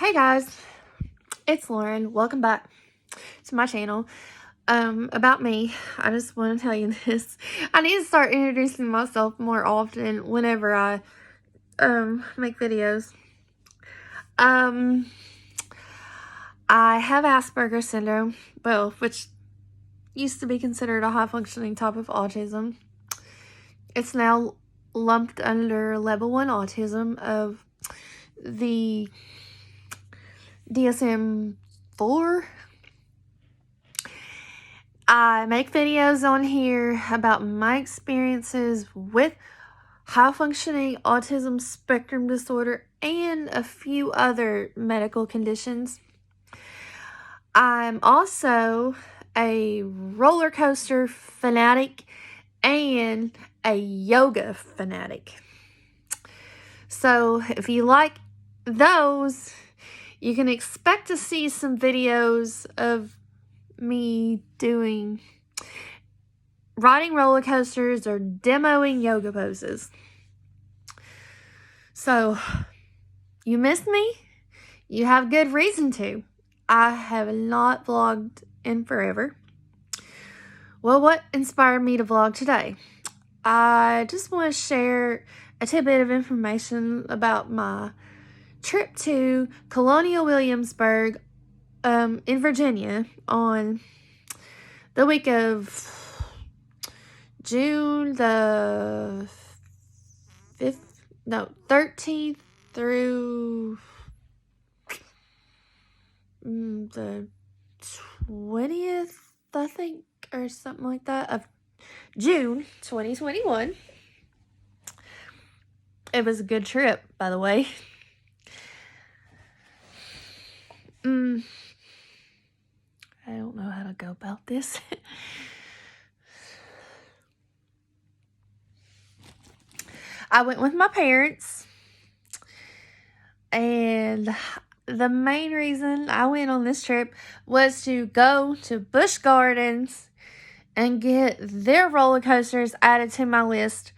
Hey guys, it's Lauren. Welcome back to my channel. About me, I just want to tell you this. I need to start introducing myself more often whenever I make videos. I have Asperger's syndrome, well, which used to be considered a high-functioning type of autism. It's now lumped under level 1 autism of the DSM-4. I make videos on here about my experiences with high-functioning autism spectrum disorder and a few other medical conditions. I'm also a roller coaster fanatic and a yoga fanatic. So if you like those, you can expect to see some videos of me riding roller coasters or demoing yoga poses. So, you missed me? You have good reason to. I have not vlogged in forever. Well, what inspired me to vlog today? I just want to share a tidbit of information about my trip to Colonial Williamsburg in Virginia on the week of June the 13th through the 20th, I think, or something like that, of June 2021. It was a good trip, by the way. I don't know how to go about this. I went with my parents, and the main reason I went on this trip was to go to Busch Gardens and get their roller coasters added to my list.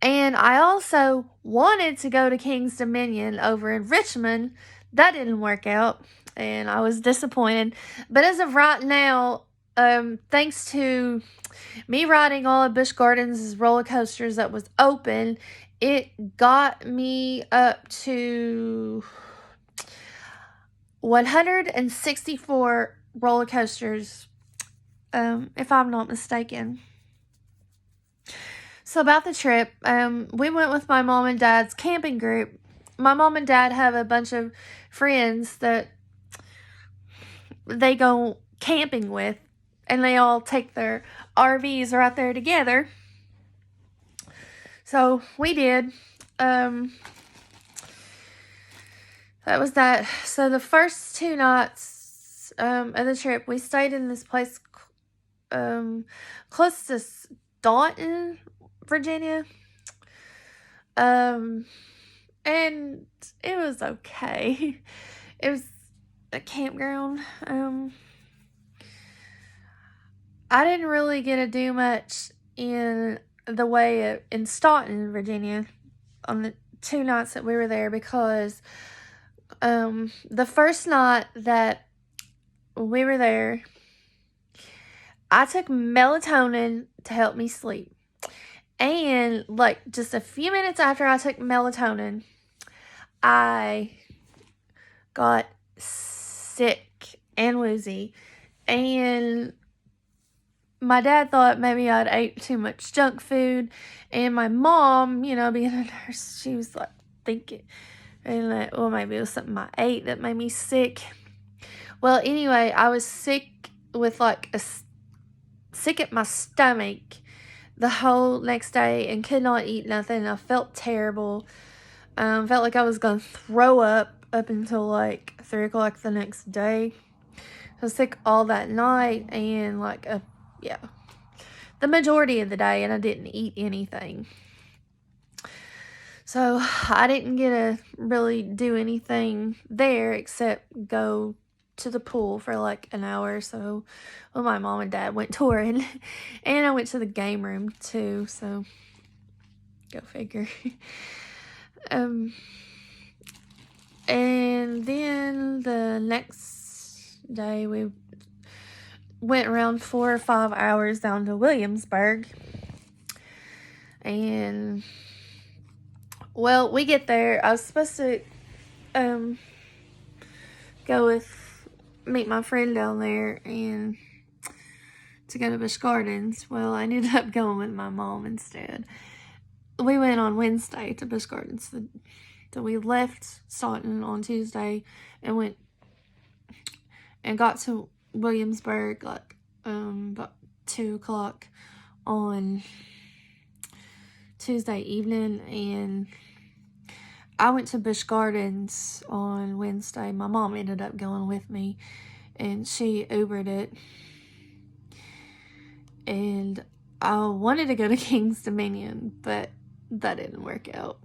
And I also wanted to go to King's Dominion over in Richmond. That didn't work out, and I was disappointed. But as of right now, thanks to me riding all of Busch Gardens' roller coasters that was open, it got me up to 164 roller coasters, if I'm not mistaken. So about the trip, we went with my mom and dad's camping group. My mom and dad have a bunch of friends that they go camping with, and they all take their RVs right there together. So we did. That was that. So the first 2 nights of the trip, we stayed in this place close to Staunton, Virginia. And it was okay. It was a campground. I didn't really get to do much in the way in Staunton, Virginia on the 2 nights that we were there, because the first night that we were there, I took melatonin to help me sleep. And like just a few minutes after I took melatonin, I got sick and woozy, and my dad thought maybe I'd ate too much junk food, and my mom, being a nurse, she was like thinking, and like, well, maybe it was something I ate that made me sick. Well, anyway, I was sick with sick at my stomach the whole next day and could not eat nothing. I felt terrible. Felt like I was going to throw up until like 3 o'clock the next day. I was sick all that night and the majority of the day, and I didn't eat anything. So I didn't get to really do anything there except go to the pool for like an hour or so. Well, my mom and dad went touring, and I went to the game room too, so go figure. And then the next day we went around 4 or 5 hours down to Williamsburg. And, well, we get there. I was supposed to meet my friend down there and to go to Busch Gardens. Well, I ended up going with my mom instead. We went on Wednesday to Busch Gardens. So we left Staunton on Tuesday and went and got to Williamsburg like about 2 o'clock on Tuesday evening, and I went to Busch Gardens on Wednesday. My mom ended up going with me, and she Ubered it. And I wanted to go to King's Dominion, but that didn't work out.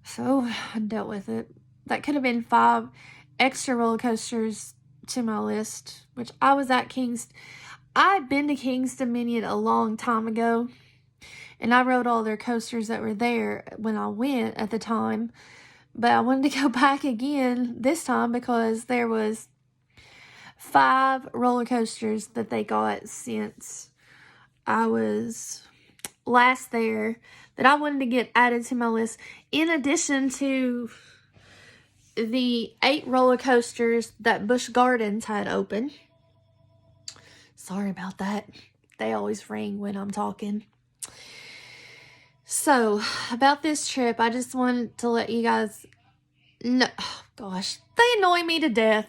So I dealt with it. That could have been 5 extra roller coasters to my list, which I was at I'd been to King's Dominion a long time ago, and I rode all their coasters that were there when I went at the time. But I wanted to go back again this time because there was 5 roller coasters that they got since I was last there that I wanted to get added to my list, in addition to the 8 roller coasters that Busch Gardens had open. Sorry about that. They always ring when I'm talking. So, about this trip, I just wanted to let you guys know. Oh, gosh, they annoy me to death.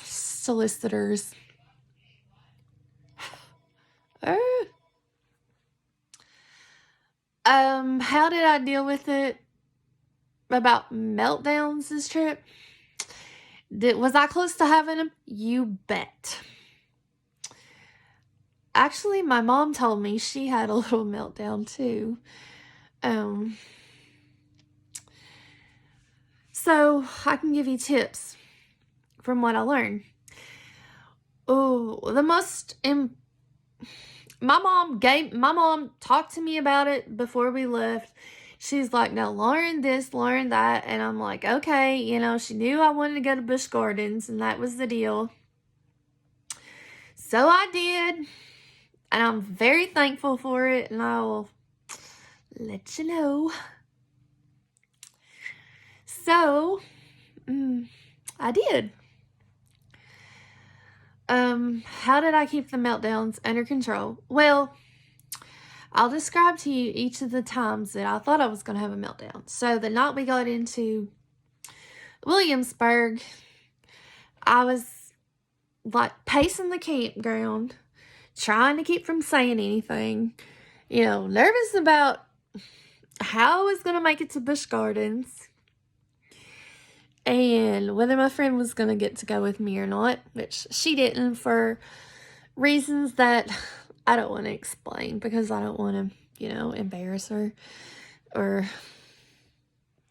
Solicitors. How did I deal with it about meltdowns this trip? Was I close to having them? You bet. Actually, my mom told me she had a little meltdown too. So I can give you tips from what I learned. Oh, my mom talked to me about it before we left. She's like, now learn this, learn that. And I'm like, okay, she knew I wanted to go to Busch Gardens, and that was the deal. So I did, and I'm very thankful for it, and I will let you know. So, I did. How did I keep the meltdowns under control? Well, I'll describe to you each of the times that I thought I was going to have a meltdown. So, the night we got into Williamsburg, I was like pacing the campground, trying to keep from saying anything, nervous about how I was going to make it to Busch Gardens and whether my friend was going to get to go with me or not, which she didn't for reasons that I don't want to explain because I don't want to, embarrass her or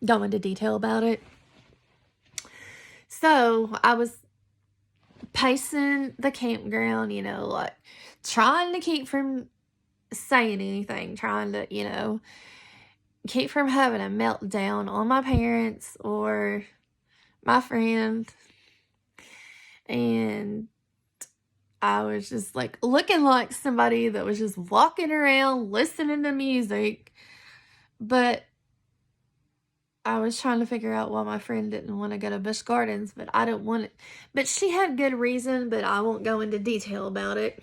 go into detail about it. So I was pacing the campground, like trying to keep from saying anything, trying to, keep from having a meltdown on my parents or my friend. And I was just like looking like somebody that was just walking around listening to music, but I was trying to figure out why my friend didn't want to go to Busch Gardens, but I didn't want it. But she had good reason, but I won't go into detail about it.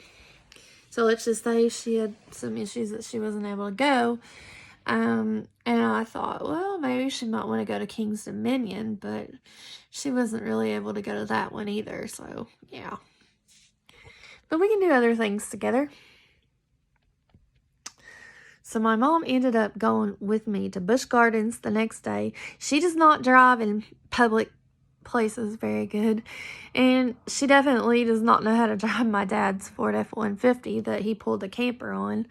So let's just say she had some issues that she wasn't able to go. And I thought, well, maybe she might want to go to King's Dominion, but she wasn't really able to go to that one either. So, yeah. But we can do other things together. So my mom ended up going with me to Busch Gardens the next day. She does not drive in public places very good. And she definitely does not know how to drive my dad's Ford F-150 that he pulled the camper on.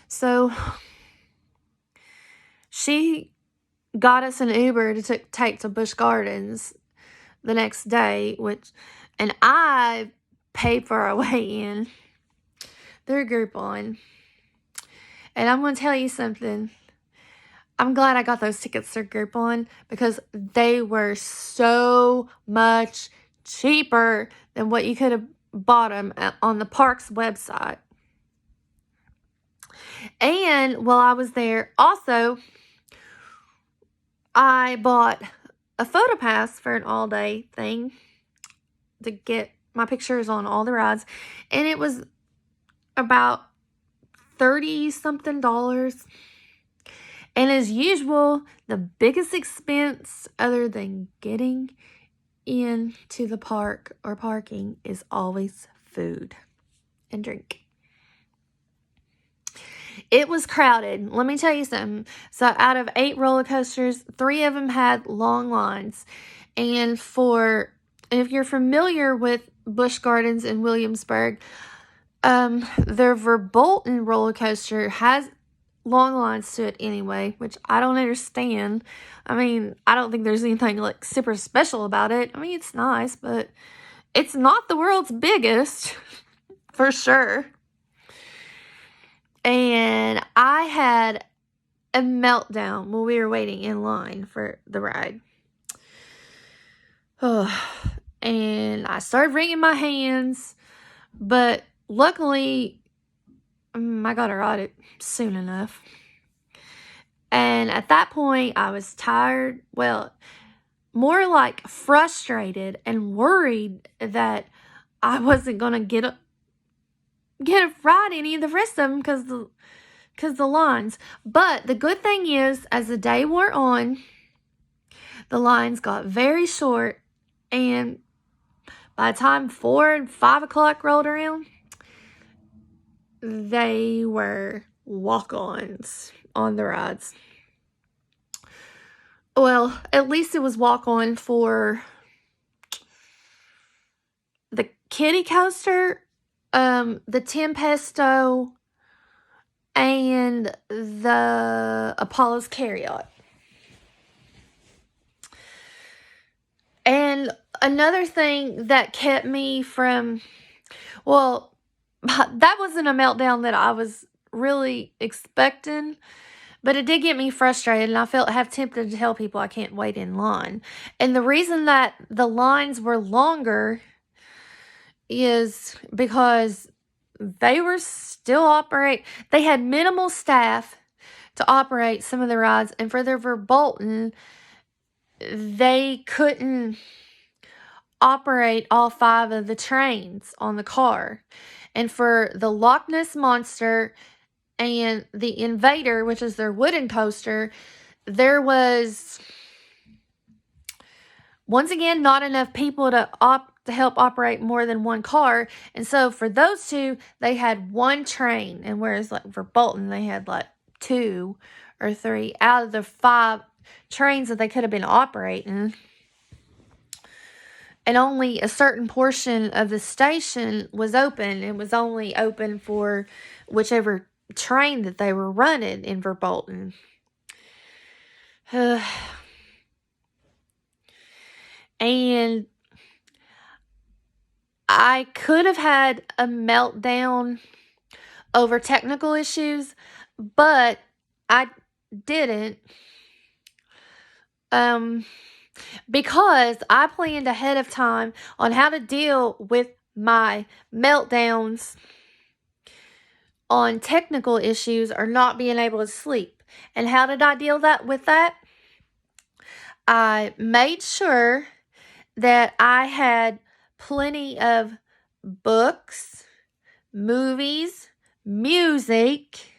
So she got us an Uber to take to Busch Gardens the next day, and I paid for our way in through Groupon. And I'm going to tell you something. I'm glad I got those tickets through Groupon because they were so much cheaper than what you could have bought them on the park's website. And while I was there, also, I bought a photo pass for an all-day thing to get my pictures on all the rides. And it was about $30-something. And as usual, the biggest expense other than getting into the park or parking is always food and drink. It was crowded. Let me tell you something. So out of 8 roller coasters, 3 of them had long lines. And if you're familiar with Busch Gardens in Williamsburg, their Verbolten roller coaster has long lines to it anyway, which I don't understand. I mean, I don't think there's anything like super special about it. I mean, it's nice, but it's not the world's biggest for sure. And I had a meltdown while we were waiting in line for the ride. And I started wringing my hands, but luckily I got to ride it soon enough. And at that point, I was tired. Well, more like frustrated and worried that I wasn't going to get a ride any of the rest of them because the lines. But the good thing is, as the day wore on, the lines got very short. And by the time 4 and 5 o'clock rolled around, they were walk-ons on the rides. Well, at least it was walk-on for the kiddie coaster, the Tempesto, and the Apollo's Carryot. And another thing that kept me from, well, that wasn't a meltdown that I was really expecting, but it did get me frustrated, and I felt half tempted to tell people I can't wait in line. And the reason that the lines were longer is because they were still they had minimal staff to operate some of the rides, and for their Verbolten, they couldn't operate all 5 of the trains on the car. And for the Loch Ness Monster and the Invader, which is their wooden coaster, there was, once again, not enough people to help operate more than one car. And so for those 2, they had 1 train. And whereas like for Bolton, they had like 2 or 3 out of the 5 trains that they could have been operating. And only a certain portion of the station was open. It was only open for whichever train that they were running in Verbolten. And I could have had a meltdown over technical issues, but I didn't. Because I planned ahead of time on how to deal with my meltdowns on technical issues or not being able to sleep. And how did I deal with that? I made sure that I had plenty of books, movies, music,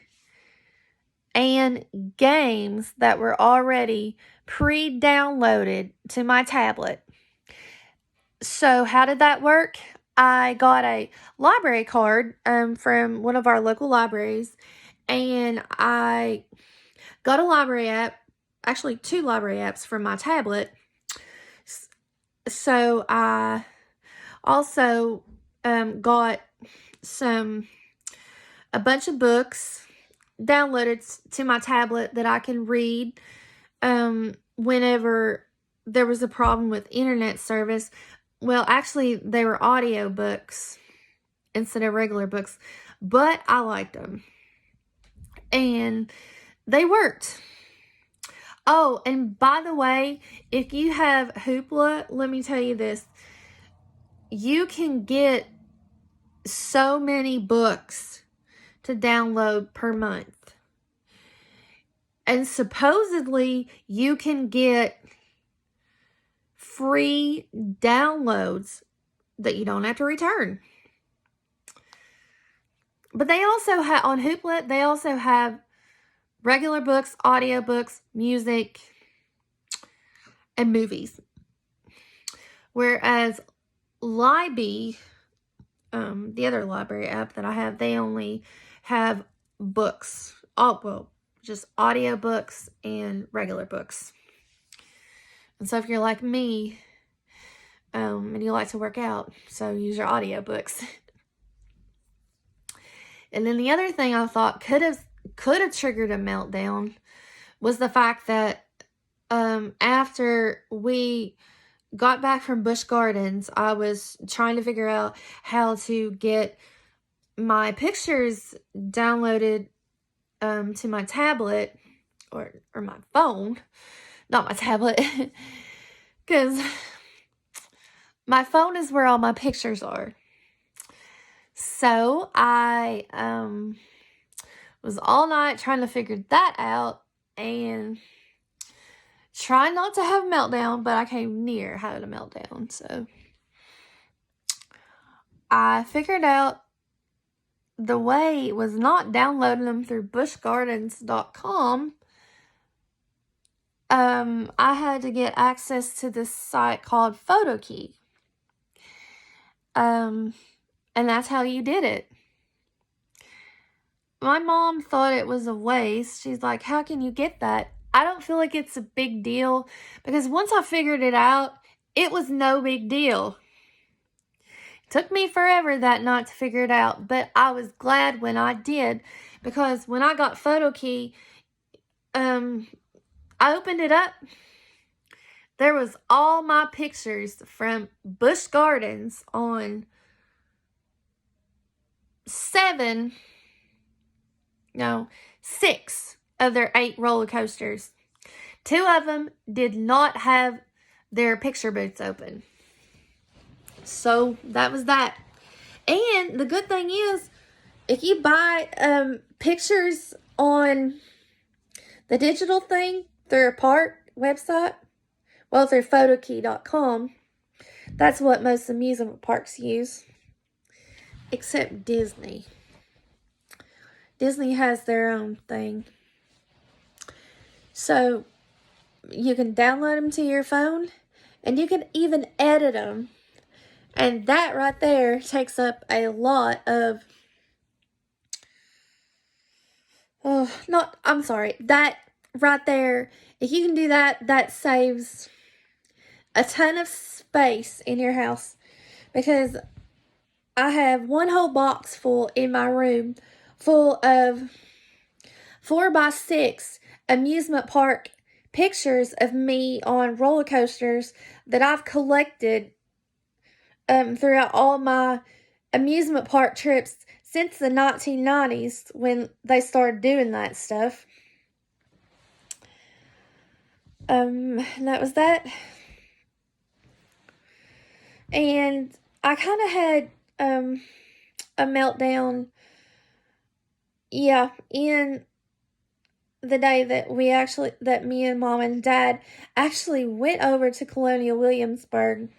and games that were already pre-downloaded to my tablet. So how did that work? I got a library card from one of our local libraries, and I got a library app, actually 2 library apps from my tablet. So I also got a bunch of books downloaded to my tablet that I can read whenever there was a problem with internet service. Well, actually, they were audio books instead of regular books, but I liked them. And they worked. Oh, and by the way, if you have Hoopla, let me tell you this. You can get so many books to download per month. And supposedly you can get free downloads that you don't have to return. But they also have, on Hoopla, they also have regular books, audiobooks, music, and movies. Whereas Libby, the other library app that I have, they only have books. Oh, well, just audiobooks and regular books. And so if you're like me, and you like to work out, so use your audiobooks. And then the other thing I thought could have triggered a meltdown was the fact that after we got back from Busch Gardens, I was trying to figure out how to get my pictures downloaded to my tablet or my phone, not my tablet, because my phone is where all my pictures are. So I was all night trying to figure that out and try not to have a meltdown, but I came near having a meltdown. So I figured out the way was not downloading them through buschgardens.com. I had to get access to this site called PhotoKey. And that's how you did it. My mom thought it was a waste. She's like, how can you get that? I don't feel like it's a big deal because once I figured it out, it was no big deal. It took me forever that night to figure it out, but I was glad when I did because when I got PhotoKey, I opened it up. There was all my pictures from Busch Gardens on 6 of their 8 roller coasters. 2 of them did not have their picture booths open. So that was that. And the good thing is, if you buy pictures on the digital thing through a park website, well, through photokey.com, that's what most amusement parks use. Except Disney. Disney has their own thing. So you can download them to your phone and you can even edit them. And that right there takes up a lot of that right there, if you can do that, that saves a ton of space in your house because I have one whole box full in my room full of 4x6 amusement park pictures of me on roller coasters that I've collected throughout all my amusement park trips since the 1990s when they started doing that stuff. That was that. And I kind of had a meltdown, in the day that me and Mom and Dad actually went over to Colonial Williamsburg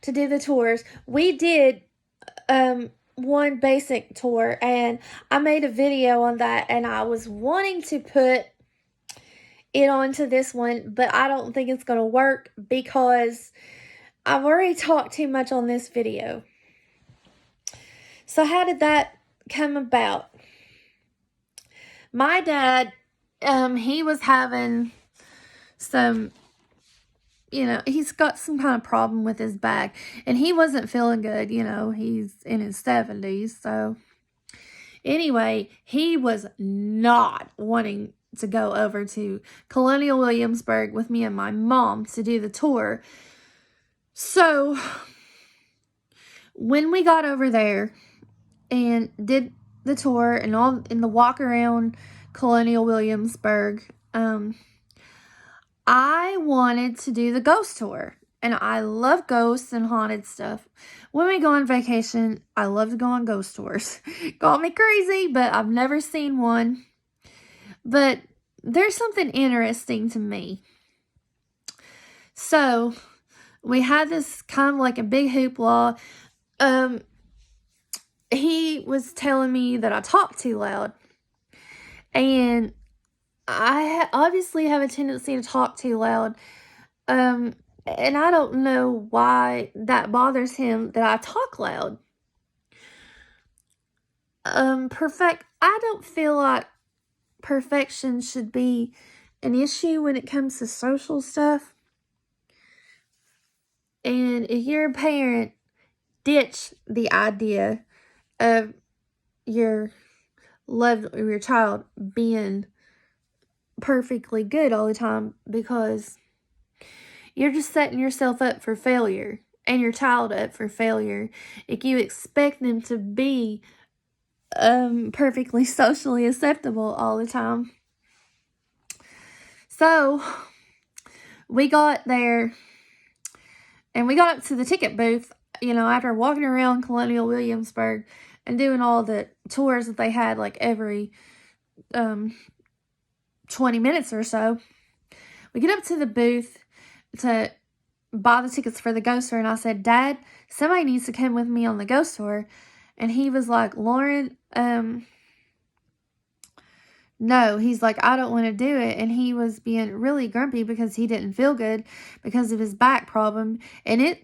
to do the tours. We did one basic tour, and I made a video on that, and I was wanting to put it onto this one, but I don't think it's going to work because I've already talked too much on this video. So how did that come about? My dad, he was having some, he's got some kind of problem with his back, and he wasn't feeling good, he's in his 70s, so anyway, he was not wanting to go over to Colonial Williamsburg with me and my mom to do the tour. So when we got over there and did the tour and all in the walk around Colonial Williamsburg, I wanted to do the ghost tour. And I love ghosts and haunted stuff. When we go on vacation, I love to go on ghost tours. Call me crazy, but I've never seen one. But there's something interesting to me. So, we had this kind of like a big hoopla. He was telling me that I talk too loud. And I obviously have a tendency to talk too loud. And I don't know why that bothers him that I talk loud. I don't feel like perfection should be an issue when it comes to social stuff. And if you're a parent, ditch the idea of your child being perfectly good all the time, because you're just setting yourself up for failure and your child up for failure if you expect them to be perfectly socially acceptable all the time. So we got there and we got up to the ticket booth, after walking around Colonial Williamsburg and doing all the tours that they had like every 20 minutes or so. We get up to the booth to buy the tickets for the ghost tour, and I said, Dad, somebody needs to come with me on the ghost tour. And he was like, Lauren, no. He's like, I don't want to do it. And he was being really grumpy because he didn't feel good because of his back problem. And he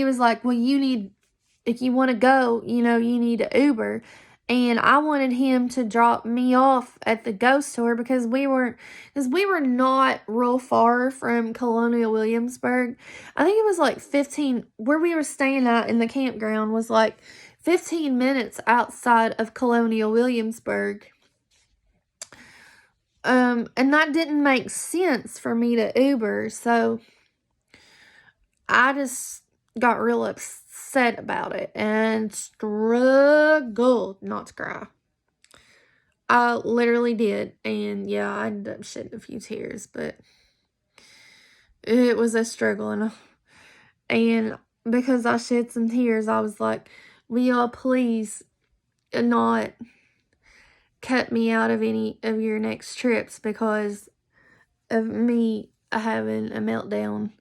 was like, well, if you want to go, you need an Uber. And I wanted him to drop me off at the ghost tour because we were not real far from Colonial Williamsburg. I think it was like 15, where we were staying at in the campground was like 15 minutes outside of Colonial Williamsburg. And that didn't make sense for me to Uber, so I just got real upset about it and struggled not to cry. I literally did, and yeah, I ended up shedding a few tears, but it was a struggle, and because I shed some tears, I was like, will y'all please not cut me out of any of your next trips because of me having a meltdown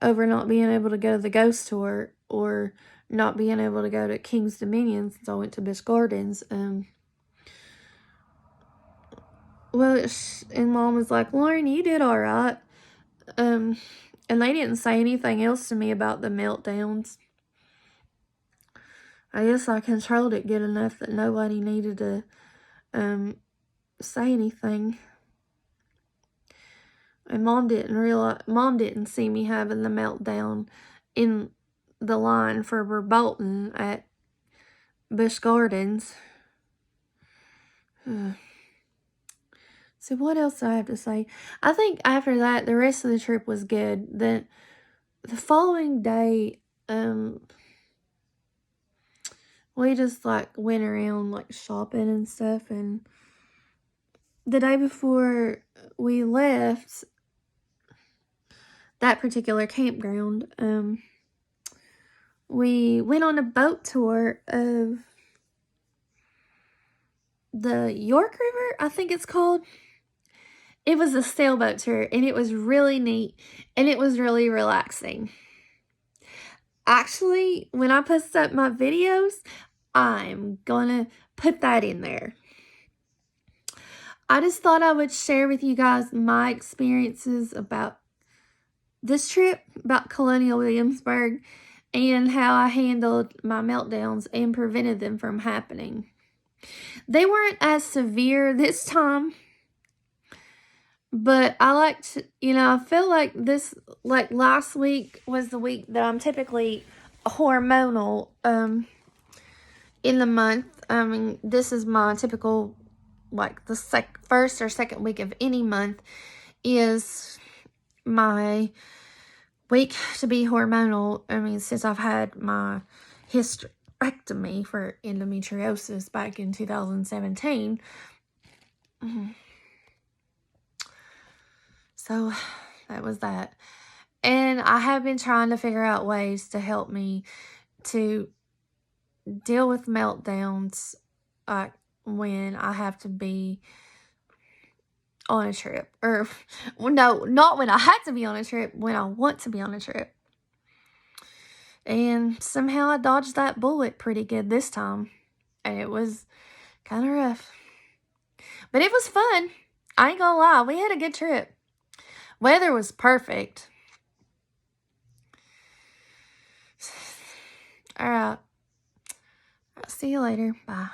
over not being able to go to the ghost tour or not being able to go to King's Dominion since I went to Busch Gardens. And Mom was like, Lauren, you did all right. And they didn't say anything else to me about the meltdowns. I guess I controlled it good enough that nobody needed to say anything. And Mom didn't see me having the meltdown in the line for Bolton at Busch Gardens. So what else do I have to say? I think after that, the rest of the trip was good. The following day, we just went around shopping and stuff. And the day before we left that particular campground, we went on a boat tour of the York River, I think it's called. It was a sailboat tour, and it was really neat, and it was really relaxing. Actually, when I post up my videos, I'm gonna put that in there. I just thought I would share with you guys my experiences about this trip, about Colonial Williamsburg, and how I handled my meltdowns and prevented them from happening. They weren't as severe this time, but I feel like this, last week was the week that I'm typically hormonal in the month. I mean, this is my typical, the first or second week of any month is my week to be hormonal. I mean, since I've had my hysterectomy for endometriosis back in 2017. So that was that. And I have been trying to figure out ways to help me to deal with meltdowns, like when I have to be on a trip. Or, well, no, not when I had to be on a trip, when I want to be on a trip. And somehow I dodged that bullet pretty good this time. And it was kind of rough. But it was fun. I ain't gonna lie, we had a good trip. Weather was perfect. Alright. I'll see you later. Bye.